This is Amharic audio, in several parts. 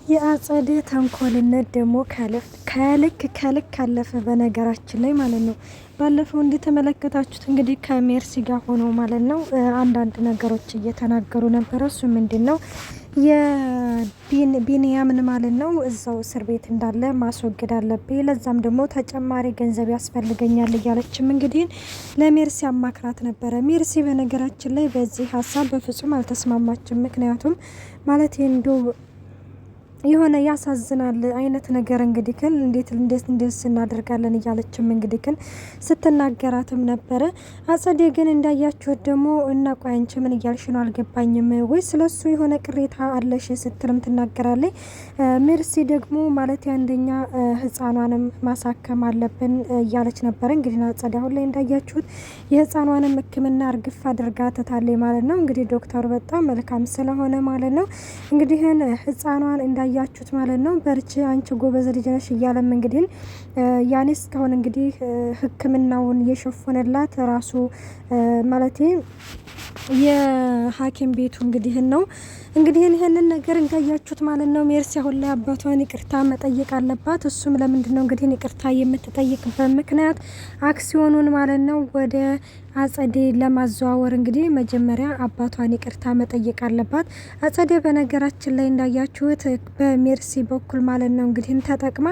የአጸደ ተንኮልነት ደግሞ ከልክ አለፈ። በነገራችን ላይ ማለት ነው። ባለፈው እንደተመለከታችሁት እንግዲህ ከሜርሲ ጋር ሆነው ማለት ነው አንዳንድ ነገሮች እየተናገሩ ነበረ። እሱ ምንድን ነው የቢንያምን ማለት ነው እዛው እስር ቤት እንዳለ ማስወገድ አለብኝ፣ ለዛም ደግሞ ተጨማሪ ገንዘብ ያስፈልገኛል እያለችም እንግዲህ ለሜርሲ አማክራት ነበረ። ሜርሲ በነገራችን ላይ በዚህ ሀሳብ በፍጹም አልተስማማችም። ምክንያቱም ማለት እንደው የሆነ ያሳዝናል አይነት ነገር እንግዲህ ግን እንዴት እናደርጋለን እያለችም እንግዲህ ግን ስትናገራትም ነበረ። አጸዴ ግን እንዳያችሁት ደግሞ እና ቆይ አንቺ ምን እያልሽ ነው አልገባኝም፣ ወይ ስለሱ የሆነ ቅሬታ አለሽ ስትልም ትናገራለች። ሜርሲ ደግሞ ማለት አንደኛ ህፃኗንም ማሳከም አለብን እያለች ነበረ። እንግዲህ አጸዴ አሁን ላይ እንዳያችሁት የህፃኗንም ሕክምና እርግፍ አድርጋ ትታለች ማለት ነው። እንግዲህ ዶክተሩ በጣም መልካም ስለሆነ ማለት ነው እንግዲህ ህፃኗን ያያችሁት ማለት ነው። በርቺ አንቺ ጎበዝ ልጅ ነሽ እያለም እንግዲህ ያኔ እስካሁን እንግዲህ ህክምናውን የሸፈነላት ራሱ ማለት የሐኪም ቤቱ እንግዲህ ነው። እንግዲህ ይሄንን ነገር እንዳያችሁት ማለት ነው ሜርሲ አሁን ላይ አባቷን ይቅርታ መጠየቅ አለባት። እሱም ለምንድነው እንግዲህ ይቅርታ የምትጠይቅበት ምክንያት አክሲዮኑን ማለት ነው ወደ አጸዴ ለማዘዋወር እንግዲህ መጀመሪያ አባቷን ይቅርታ መጠየቅ አለባት። አጸዴ በነገራችን ላይ እንዳያችሁት በሜርሲ በኩል ማለት ነው እንግዲህ ተጠቅማ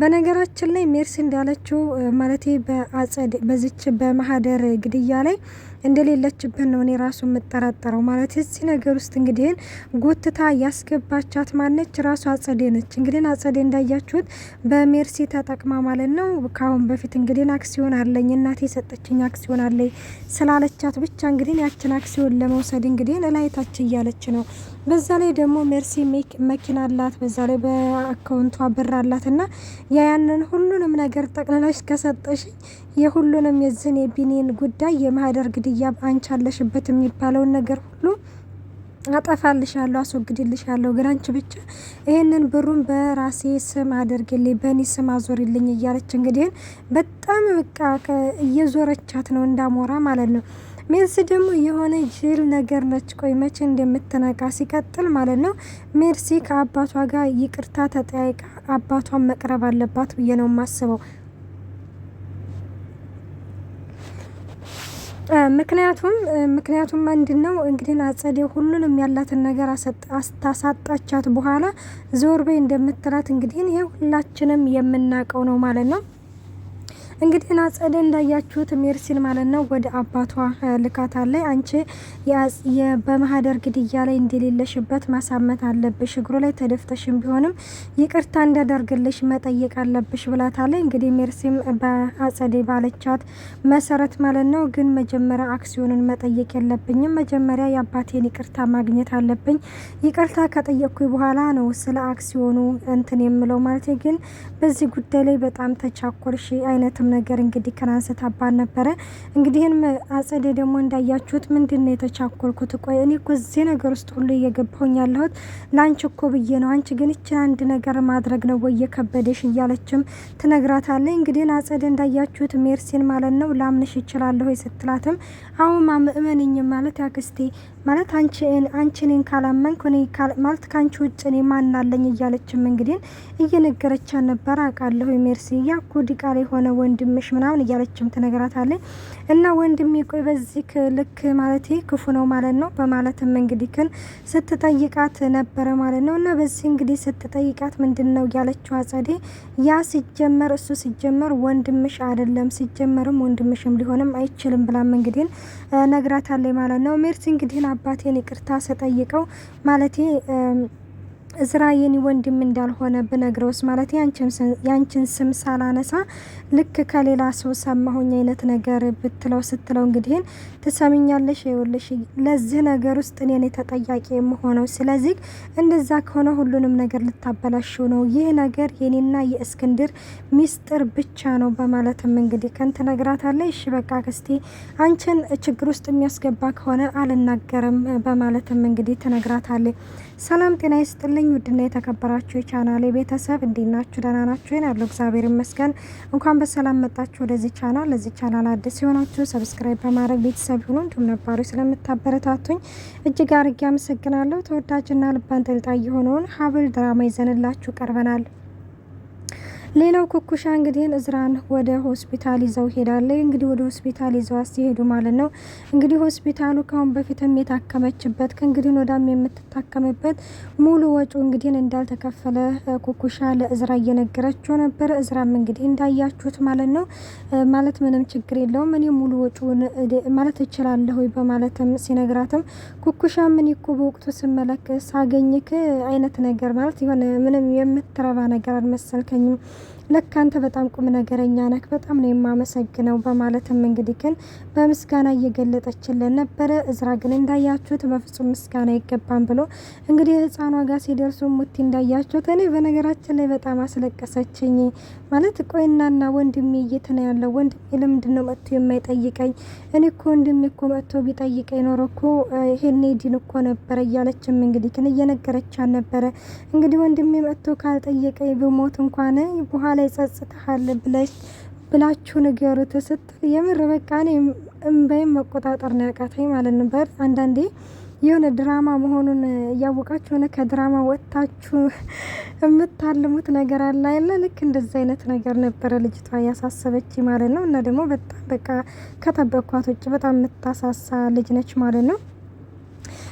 በነገራችን ላይ ሜርሲ እንዳለችው ማለት በአጸዴ በዚች በማህደር ግድያ ላይ እንደሌለችበት ነው እኔ ራሱ የምጠራጠረው። ማለት እዚህ ነገር ውስጥ እንግዲህ ጎትታ ያስገባቻት ማነች? ራሱ አጸዴ ነች። እንግዲህ አጸዴ እንዳያችሁት በሜርሲ ተጠቅማ ማለት ነው ካሁን በፊት እንግዲህ አክሲዮን አለኝ እናቴ የሰጠችኝ አክሲዮን አለኝ ስላለቻት ብቻ እንግዲህ ያችን አክሲዮን ለመውሰድ እንግዲህ እላይታች እያለች ነው። በዛ ላይ ደግሞ ሜርሲ መኪና አላት፣ በዛ ላይ በአካውንቷ ብር አላት እና ያንን ሁሉንም ነገር ጠቅልለሽ ከሰጠሽ የሁሉንም የዝን የቢኒን ጉዳይ የማህደር ግድያ አንቺ አለሽበት የሚባለውን ነገር ሁሉ አጠፋልሻለሁ፣ አስወግድልሻለሁ፣ ግን አንቺ ብቻ ይሄንን ብሩን በራሴ ስም አድርግልኝ፣ በእኔ ስም አዞርልኝ እያለች እንግዲህ በጣም በቃ እየዞረቻት ነው እንዳሞራ ማለት ነው። ሜርሲ ደግሞ የሆነ ጅል ነገር ነች። ቆይ መቼ እንደምትነቃ ሲቀጥል ማለት ነው ሜርሲ ከአባቷ ጋር ይቅርታ ተጠያይቃ አባቷን መቅረብ አለባት ብዬ ነው የማስበው። ምክንያቱም ምንድነው እንግዲህ አጸዴ ሁሉንም ያላትን ነገር አስታሳጣቻት በኋላ ዞር በይ እንደምትላት እንግዲህ ይሄ ሁላችንም የምናውቀው ነው ማለት ነው። እንግዲህ አጸዴ እንዳያችሁት ሜርሲን ማለት ነው ወደ አባቷ ልካታለች። አንቺ በማህደር ግድያ ላይ እንደሌለሽበት ማሳመት አለብሽ፣ እግሩ ላይ ተደፍተሽም ቢሆንም ይቅርታ እንዳደርግልሽ መጠየቅ አለብሽ ብላታለች። እንግዲህ ሜርሲም በአጸዴ ባለቻት መሰረት ማለት ነው ግን መጀመሪያ አክሲዮንን መጠየቅ የለብኝም፣ መጀመሪያ የአባቴን ይቅርታ ማግኘት አለብኝ፣ ይቅርታ ከጠየቅኩኝ በኋላ ነው ስለ አክሲዮኑ እንትን የምለው ማለት ግን በዚህ ጉዳይ ላይ በጣም ተቻኮልሽ አይነትም ነገር እንግዲህ ከናንስታባን ነበረ። እንግዲህን አጸዴ ደግሞ እንዳያችሁት ምንድነው የተቻኮልኩት? ቆይ እኔ እኮ እዚህ ነገር ውስጥ ሁሉ እየገባሁኝ ያለሁት ላንቺ እኮ ብዬ ነው፣ አንቺ ግን እችን አንድ ነገር ማድረግ ነው ወይ የከበደሽ እያለችም ትነግራታለች። እንግዲህ አጸዴ እንዳያችሁት ሜርሲን ማለት ነው ላምንሽ ይችላለሁ ስትላትም አሁን ማመንኝ ማለት ያክስቴ ማለት አንቺ እኔን ካላመንኩ እኔ ማለት ካንቺ ውጭ እኔ ማን አለኝ እያለችም እንግዲህ እየነገረቻት ነበር። አውቃለሁ ሜርሲ ያኩ ዲቃላ የሆነ ወንድምሽ ምናምን እያለችም ትነግራታለች። እና ወንድሜ ቆይ በዚህ ልክ ማለት ክፉ ነው ማለት ነው በማለትም እንግዲህ ግን ስትጠይቃት ነበረ ማለት ነው። እና በዚህ እንግዲህ ስትጠይቃት ምንድነው ያለችው አጸዴ ያ ሲጀመር እሱ ሲጀመር ወንድምሽ አይደለም፣ ሲጀመርም ወንድምሽም ሊሆንም አይችልም ብላም እንግዲህ ነግራታለች ማለት ነው። ሜርሲ እንግዲህ አባቴን ይቅርታ ስጠይቀው ማለት እዝራ የኔ ወንድም እንዳልሆነ ብነግረውስ ማለት ያንቺን ስም ሳላነሳ ልክ ከሌላ ሰው ሰማሁኝ አይነት ነገር ስትለው እንግዲህ ትሰሚኛለሽ፣ ይኸውልሽ ለዚህ ነገር ውስጥ እኔ ነኝ ተጠያቂ የምሆነው፣ ስለዚህ እንደዛ ከሆነ ሁሉንም ነገር ልታበላሽው ነው፣ ይህ ነገር የኔና የእስክንድር ሚስጥር ብቻ ነው በማለትም እንግዲህ ከንት ነግራታለች። እሺ በቃ ክስቴ አንቺን ችግር ውስጥ የሚያስገባ ከሆነ አልናገርም በማለትም እንግዲህ ትነግራታለች። ሰላም ጤና ይስጥልኝ። ውድና የተከበራችሁ የቻናሌ ቤተሰብ እንዴት ናችሁ? ደህና ናችሁ? ያለው እግዚአብሔር ይመስገን። እንኳን በሰላም መጣችሁ ወደዚህ ቻናል። ለዚህ ቻናል አዲስ የሆናችሁ ሰብስክራይብ በማድረግ ቤተሰብ ሁኑ። እንዲሁም ነባሩ ስለምታበረታቱኝ እጅግ አርጌ አመሰግናለሁ። ተወዳጅና ልብ አንጠልጣይ የሆነውን ሀብል ድራማ ይዘንላችሁ ቀርበናል። ሌላው ኩኩሻ እንግዲህ እዝራን ወደ ሆስፒታል ይዘው ሄዳለ። እንግዲህ ወደ ሆስፒታል ይዘው ሲሄዱ ማለት ነው እንግዲህ ሆስፒታሉ ካሁን በፊትም የታከመችበት ከእንግዲህ ወዳም የምትታከምበት ሙሉ ወጪው እንግዲህ እንዳልተከፈለ ኩኩሻ ለእዝራ እየነገረችው ነበር። እዝራም እንግዲህ እንዳያችሁት ማለት ነው ማለት ምንም ችግር የለውም እኔ ሙሉ ወጪውን ማለት እችላለሁ በማለትም ሲነግራትም ኩኩሻ ምን ይኮ በወቅቱ ስመለከት ሳገኝክ አይነት ነገር ማለት የሆነ ምንም የምትረባ ነገር አልመሰልከኝም ለካ አንተ በጣም ቁም ነገረኛ ነክ በጣም ነው የማመሰግነው በማለትም እንግዲህ ግን በምስጋና እየገለጠችልን ነበረ። እዝራ ግን እንዳያችሁት በፍጹም ምስጋና ይገባን ብሎ እንግዲህ ህፃኗ ጋር ሲደርሱ ሙቲ እንዳያችሁት እኔ በነገራችን ላይ በጣም አስለቀሰችኝ ማለት ቆይናና ወንድሜ እየተና ያለው ወንድሜ ለምንድን ነው መጥቶ የማይጠይቀኝ? እኔ እኮ ወንድሜ እኮ መጥቶ ቢጠይቀኝ ኖሮ እኮ ይሄኔ ዲን እኮ ነበረ እያለችም እንግዲህ ግን እየነገረቻት ነበረ። እንግዲህ ወንድሜ መጥቶ ካልጠየቀኝ ብሞት እንኳን በኋላ ይጸጽታል ብላችሁ ንገሩት ስትል የምር በቃ እኔ እምባይም መቆጣጠር ነው ያቃተኝ ማለት ነበር። አንዳንዴ የሆነ ድራማ መሆኑን እያወቃችሁ ሆነ ከድራማ ወጥታችሁ የምታልሙት ነገር አለ አይደል? ልክ እንደዛ አይነት ነገር ነበረ ልጅቷ ያሳሰበች ማለት ነው። እና ደግሞ በጣም በቃ ከጠበቅኳት ውጭ በጣም የምታሳሳ ልጅ ነች ማለት ነው።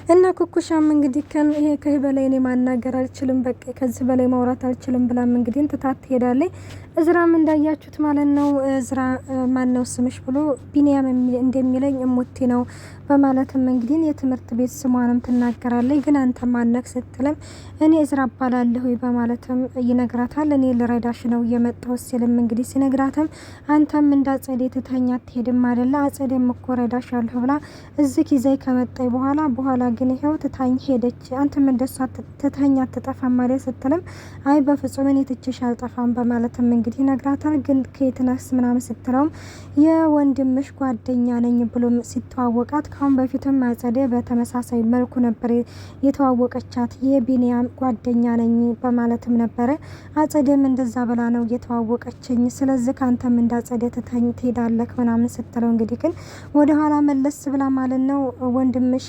እና ኩኩሻም እንግዲህ ይሄ ከዚህ በላይ እኔ ማናገር አልችልም፣ በቃ ከዚህ በላይ ማውራት አልችልም ብላም እንግዲህ እንትታት ትሄዳለች። እዝራም እንዳያችሁት ማለት ነው እዝራ ማን ነው ስምሽ ብሎ ቢኒያም እንደሚለኝ እሙቲ ነው በማለትም እንግዲህ የትምህርት ቤት ስሟንም ትናገራለች። ግን አንተ ማነክ ስትልም እኔ እዝራ እባላለሁ በማለትም ይነግራታል። እኔ ልረዳሽ ነው የመጣሁት ሲልም እንግዲህ ሲነግራትም አንተም እንዳጸዴ ትተኛ ትሄድም አይደለ? አጸዴም እኮ ረዳሻለሁ ብላ እዚህ ይዘይ ከመጣይ በኋላ ግን ይሄው ትታኝ ሄደች። አንተም እንደሷ ትተኛ አትጠፋም ማለት ስትልም አይ በፍጹም እኔ ትችሽ አልጠፋም በማለትም እንግዲህ ይነግራታል። ግን ከየትነስ ምናምን ስትለውም የወንድምሽ ጓደኛ ነኝ ብሎም ሲተዋወቃት ካሁን በፊትም አጸደ በተመሳሳይ መልኩ ነበር የተዋወቀቻት የቢኒያም ጓደኛ ነኝ በማለትም ነበረ። አጸደም እንደዛ ብላ ነው የተዋወቀችኝ፣ ስለዚህ ካንተም እንዳጸደ ትተኝ ትሄዳለክ ምናምን ስትለው እንግዲህ ግን ወደ ኋላ መለስ ብላ ማለት ነው ወንድምሽ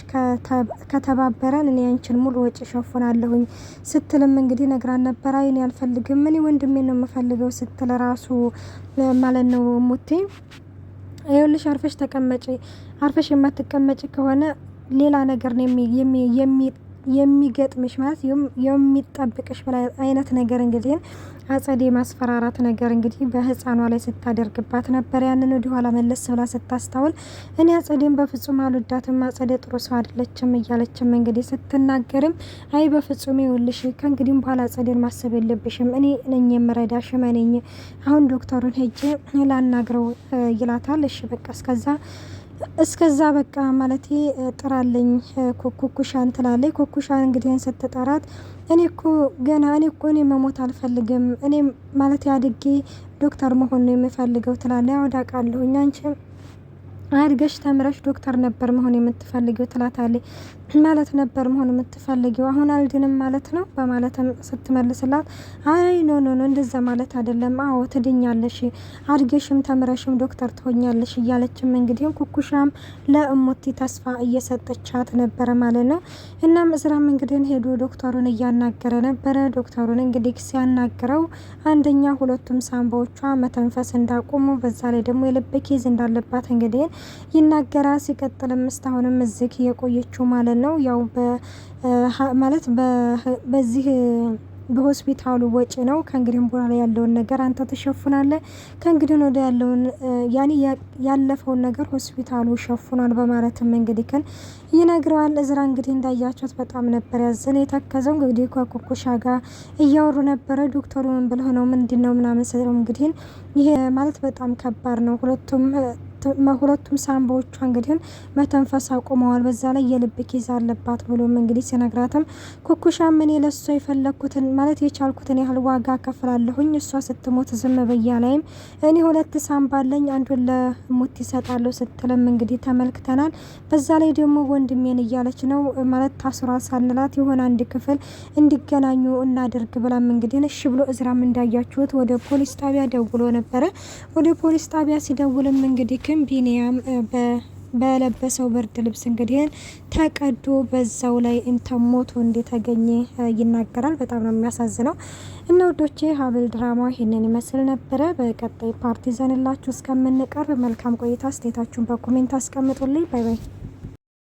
ከተባበረን እኔ አንቺን ሙሉ ወጪ ሸፍናለሁኝ ስትልም እንግዲህ ነግራን ነበር። አይኔ አልፈልግም እኔ ወንድሜ ነው የምፈልገው ስትል ራሱ ማለት ነው ሙቲ ይኸውልሽ አርፈሽ ተቀመጪ፣ አርፈሽ የማትቀመጪ ከሆነ ሌላ ነገር ነው የሚገጥምሽ ማለት የሚጠብቅሽ በላይ አይነት ነገር እንግዲህ አጸዴ ማስፈራራት ነገር እንግዲህ በህፃኗ ላይ ስታደርግባት ነበር። ያንን ወደ ኋላ መለስ ብላ ስታስተውል እኔ አጸዴን በፍጹም አልወዳትም፣ አጸዴ ጥሩ ሰው አይደለችም እያለችም እንግዲህ ስትናገርም አይ በፍጹም ይኸውልሽ ከእንግዲህ በኋላ አጸዴን ማሰብ የለብሽም እኔ ነኝ የምረዳሽ እመነኝ፣ አሁን ዶክተሩን ሄጄ ላናግረው ይላታል። እሺ በቃ እስከዛ በቃ ማለቴ ጥራለኝ ኩኩሻን ትላለች። ኩኩሻን እንግዲህ ስትጠራት እኔ እኮ መሞት አልፈልግም እኔ ማለቴ አድጌ ዶክተር መሆን ነው የምፈልገው ትላለች። ያወዳቃለሁ አንቺ አድገሽ ተምረሽ ዶክተር ነበር መሆን የምትፈልጊው ትላታለች። ማለት ነበር መሆን የምትፈልጊው አሁን አልድንም ማለት ነው በማለትም ስትመልስላት አይ ኖ እንደዛ ማለት አይደለም፣ አዎ ትድኛለሽ፣ አድገሽም ተምረሽም ዶክተር ትሆኛለሽ እያለችም እንግዲህ ኩኩሻም ለእሙቲ ተስፋ እየሰጠቻት ነበረ ማለት ነው። እናም እዝራም እንግዲህ ሄዶ ዶክተሩን እያናገረ ነበረ። ዶክተሩን እንግዲህ ሲያናግረው አንደኛ ሁለቱም ሳምባዎቿ መተንፈስ እንዳቆሙ በዛ ላይ ደግሞ የልብ ኬዝ እንዳለባት እንግዲህ ይናገራል። ሲቀጥልም እስካሁንም እዚህ የቆየችው ማለት ነው ያው ማለት በዚህ በሆስፒታሉ ወጪ ነው። ከእንግዲህ በኋላ ያለውን ነገር አንተ ተሸፍናለህ፣ ከእንግዲህ ወደ ያለውን ያኔ ያለፈውን ነገር ሆስፒታሉ ሸፍኗል በማለትም እንግዲህ ይነግረዋል። እዝራ እንግዲህ እንዳያቸውት በጣም ነበር ያዘነ የተከዘው። እንግዲህ ከኩኩሻ ጋር እያወሩ ነበረ። ዶክተሩ ምን ብለው ነው ምንድነው ምናምን ስለው እንግዲህ ይሄ ማለት በጣም ከባድ ነው፣ ሁለቱም ሁለቱም ሳምባዎቿ እንግዲህ መተንፈስ አቁመዋል። በዛ ላይ የልብ ኬዝ አለባት ብሎም እንግዲህ ሲነግራትም ኩኩሻ ምን ለሷ የፈለኩትን ማለት የቻልኩትን ያህል ዋጋ ከፍላለሁኝ እሷ ስትሞት ዝም በያ ላይም እኔ 2 ሳምባ አለኝ አንዱን ለሙት ይሰጣለሁ ስትልም እንግዲህ ተመልክተናል። በዛ ላይ ደግሞ ወንድሜን እያለች ነው ማለት ታስሯ ሳንላት የሆነ አንድ ክፍል እንዲገናኙ እናደርግ ብላም እንግዲህ እሺ ብሎ እዝራም እንዳያችሁት ወደ ፖሊስ ጣቢያ ደውሎ ነበረ። ወደ ፖሊስ ጣቢያ ሲደውልም እንግዲህ ቢኒያም በለበሰው ብርድ ልብስ እንግዲህ ተቀዶ በዛው ላይ ሞቶ እንደተገኘ ይናገራል። በጣም ነው የሚያሳዝነው። እና ውዶቼ ሀብል ድራማ ይሄንን ይመስል ነበረ። በቀጣይ ፓርቲ ዘንላችሁ እስከምንቀርብ መልካም ቆይታ። አስተያየታችሁን በኮሜንት አስቀምጡልኝ። ባይ ባይ።